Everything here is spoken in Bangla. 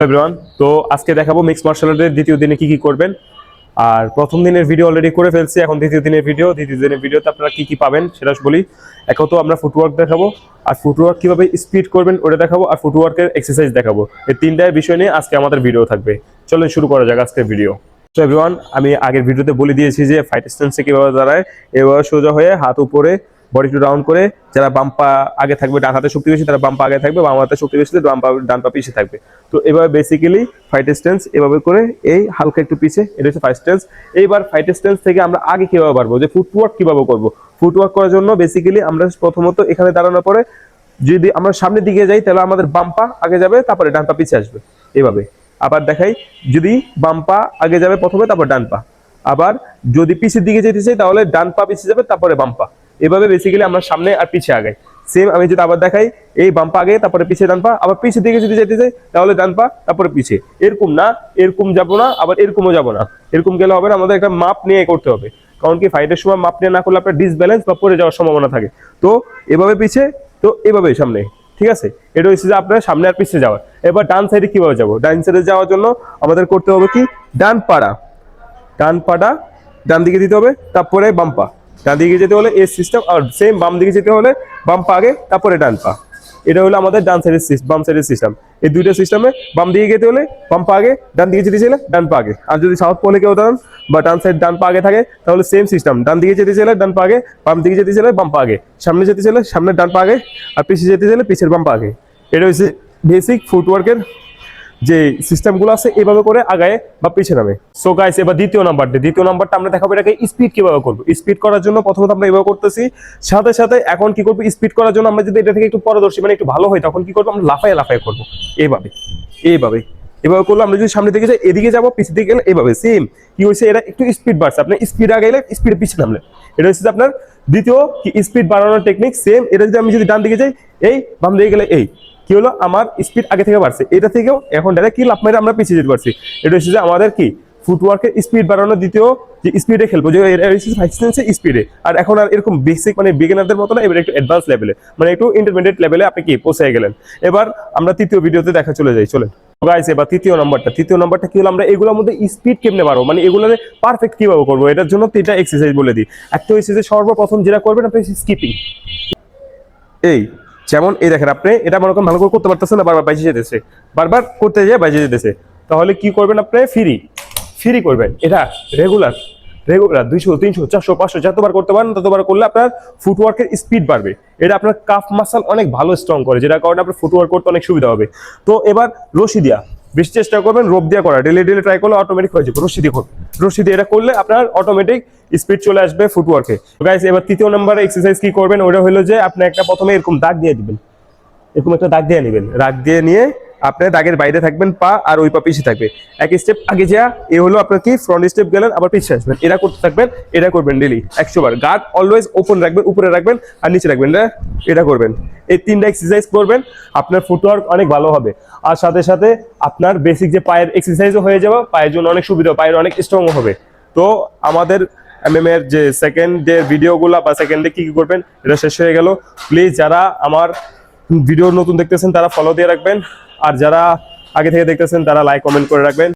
এভরিওয়ান, তো আজকে দেখাবো মিক্স মার্শাল আর্টের দ্বিতীয় দিনে কি কি করবেন। আর প্রথম দিনের ভিডিও অলরেডি করে ফেলছি, এখন দ্বিতীয় দিনের ভিডিওতে আপনারা কি কি পাবেন সেটা বলি। এখন তো আমরা ফুটওয়ার্ক দেখাবো, আর ফুটওয়ার্ক কিভাবে স্পিড করবেন ওটা দেখাবো, আর ফুটওয়ার্কের এক্সারসাইজ দেখাবো। এই তিনটায় বিষয় নিয়ে আজকে আমাদের ভিডিও থাকবে। চলুন শুরু করা যাক আজকের ভিডিও। তো এভরিওয়ান, আমি আগের ভিডিওতে বলে দিয়েছি যে ফাইট স্ট্যান্সে কিভাবে দাঁড়ায়। এভাবে সোজা হয়ে হাত উপরে, বডি একটু রাউন্ড করে, যারা বাম পা আগে থাকবে, ডান হাতে শক্তি বেশি তারা বাম পা আগে থাকবে, বাম হাতে শক্তি বেশি ডান পা পিছিয়ে থাকবে। তো এভাবে বেসিক্যালি ফাইট স্ট্যান্স এভাবে করে এই হালকা একটু পিছে, এটা হচ্ছে ফাইট স্ট্যান্স। এইবার ফাইট স্ট্যান্স থেকে আমরা আগে কিভাবে পারবো, যে ফুটওয়ার্ক কিভাবে করবো। ফুটওয়ার্ক করার জন্য বেসিক্যালি আমরা প্রথমত এখানে দাঁড়ানোর পরে যদি আমরা সামনের দিকে যাই তাহলে আমাদের বাম পা আগে যাবে, তারপরে ডান পা পিছিয়ে আসবে। এভাবে আবার দেখাই, যদি বাম পা আগে যাবে প্রথমে, তারপর ডান পা। আবার যদি পিছের দিকে যেতে চাই তাহলে ডান পা পিছিয়ে যাবে, তারপরে বাম পা। এভাবে বেসিক্যালি আমরা সামনে আর পিছিয়ে আগাই। সেম আমি যদি আবার দেখাই, এই বাম পা আগে, তারপরে পিছিয়ে ডান পা, আবার পিছের দিকে যদি যেতে চাই তাহলে ডান পা তারপরে পিছিয়ে। এরকম না, এরকম যাবো না, আবার এরকমও যাবো না। এরকম গেলে হবে না, আমাদের একটা মাপ নিয়ে করতে হবে। কারণ কি, ফাইটের সময় মাপ নিয়ে না করলে আপনার ডিসব্যালেন্স বা পড়ে যাওয়ার সম্ভাবনা থাকে। তো এভাবে পিছিয়ে, তো এভাবে সামনে, ঠিক আছে। এটা হচ্ছে যে আপনার সামনে আর পিছিয়ে যাওয়ার। এবার ডান সাইডে কিভাবে যাবো, ডান সাইডে যাওয়ার জন্য আমাদের করতে হবে কি, ডান পাটা ডান দিকে দিতে হবে, তারপরে বাম পা। ডান দিকে যেতে হলে এই সিস্টেম, আর সেম বাম দিকে যেতে হলে বাম পা আগে, তারপরে ডান পা। এটা হলো আমাদের ডান সাইডের বাম সাইডের সিস্টেম। এই দুইটা সিস্টেমে বাম দিকে যেতে হলে বাম পা আগে, ডান দিকে যেতে চাইলে ডান পা আগে। আর যদি সাউথ পোলে কেউ দাঁড়ান বা ডান সাইড ডান পা আগে থাকে তাহলে সেম সিস্টেম, ডান দিকে যেতে চাইলে ডান পা আগে, বাম দিকে যেতে চাইলে বাম পা আগে, সামনে যেতে চাইলে সামনে ডান পা আগে, আর পিছিয়ে যেতে চাইলে পিছের বাম পা আগে। এটা হচ্ছে বেসিক ফুটওয়ার্কের যে সিস্টেমগুলো আছে, এভাবে করে আগায় বা পিছিয়ে নামে। সো গাইস, এবার দ্বিতীয় নাম্বারটা আমরা দেখাবো এটাকে স্পিড কিভাবে করবো। স্পিড করার জন্য প্রথমত আমরা এভাবে করতেছি, সাথে সাথে এখন কি করবো, স্পিড করার জন্য আমরা যদি এটা থেকে একটু পারদর্শী মানে একটু ভালো হয়, তখন কি করবো, আমরা লাফায় করবো। এইভাবে এভাবে করলে আমরা যদি সামনে দিকে যাই, এদিকে যাবো, পিছিয়ে দিকে গেলে এভাবে। সেম কি হয়েছে, এটা একটু স্পিড বাড়ছে, আপনি স্পিড আগে গেলে স্পিডে পিছিয়ে নামলেন। এটা হচ্ছে আপনার দ্বিতীয় স্পিড বাড়ানোর টেকনিক। সেম এটা যদি আমি যদি ডান দিকে যাই, এই বাম দিকে গেলে এই কি হলো, আমার স্পিড আগে থেকে বাড়ছে। এটা থেকেও এখন ডাইরেক্ট কি লাফ মেরে আমরা পিছিয়ে যেতে পারছি। এটা হচ্ছে যে আমাদের কি ফুটওয়ার্কের স্পিড বাড়ানোর দ্বিতীয় যে স্পিডে খেলবো, যে স্পিডে। আর এখন আর এরকম বেসিক মানে বিগিনারদের মতো না, এবার একটু অ্যাডভান্স লেভেলে, মানে একটু ইন্টারমিডিয়েট লেভেলে আপনি কি পৌঁছে গেলেন। এবার আমরা তৃতীয় ভিডিওতে দেখা চলে যাই, চলেন গাইস। এবার তৃতীয় নাম্বারটা কি হলো, আমরা এগুলোর মধ্যে স্পিড কেমনে বাড়বো, মানে এগুলোর পারফেক্ট কিভাবে করবো। এটার জন্য তিনটা এক্সারসাইজ বলে দিই। একটা হচ্ছে যে সর্বপ্রথম যেটা করবেন আপনি স্কিপিং। এই যেমন এই দেখেন, আপনি এটা মনে করেন ভালো করে করতে পারতেছেন না, বারবার বাইজে যেতেছে, বারবার করতে যেয়ে বাইজে যেতেছে, তাহলে কি করবেন, আপনি ফ্রি করবেন। এটা রেগুলার 200 300 400 500 যতবার করতে পারেন ততবার করলে আপনার ফুটওয়ার্কের স্পিড বাড়বে। এটা আপনার কাফ মাসল অনেক ভালো স্ট্রং করে, যেটার কারণে আপনার ফুটওয়ার্ক করতে অনেক সুবিধা হবে। তো এবার রশি দিয়া বেশি চেষ্টা করবেন, রোপ দিয়া করা, ডেলি ট্রাই করলে অটোমেটিক হয়ে যাবে। রশি দিয়ে এটা করলে আপনার অটোমেটিক স্পিড চলে আসবে ফুটওয়ার্কে। গাইস, এবার তৃতীয় নম্বরে এক্সারসাইজ কি করবেন, ওটা হলো যে আপনি একটা প্রথমে এরকম দাগ দিয়ে দিবেন, এরকম একটা দাগ দিয়ে নেবেন। দাগ দিয়ে নিয়ে আপনি দাগের বাইরে থাকবেন পা, আর ওই পা পিছিয়ে থাকবে। এক স্টেপ আগে যা, এ হলো আপনার কি ফ্রন্ট স্টেপ গেলেন, আবার পিছিয়ে আসবেন। এটা করতে থাকবেন, এটা করবেন ডেলি 100 বার। গার্ড অলওয়েজ ওপেন রাখবেন, উপরে রাখবেন আর নিচে রাখবেন, এটা করবেন। এই তিনটা এক্সারসাইজ করবেন, আপনার ফুটওয়ার্ক অনেক ভালো হবে। আর সাথে সাথে আপনার বেসিক যে পায়ের এক্সারসাইজও হয়ে যাবে, পায়ের জন্য অনেক সুবিধা, পায়ের অনেক স্ট্রং হবে। তো আমাদের এমএমএ এর যে সেকেন্ড ডে ভিডিওগুলো বা সেকেন্ড ডে কি কি করবেন এটা শেষ হয়ে গেল। প্লিজ যারা আমার ভিডিও নতুন দেখতেছেন তারা ফলো দিয়ে রাখবেন, আর যারা আগে থেকে দেখতেছেন তারা লাইক কমেন্ট করে রাখবেন।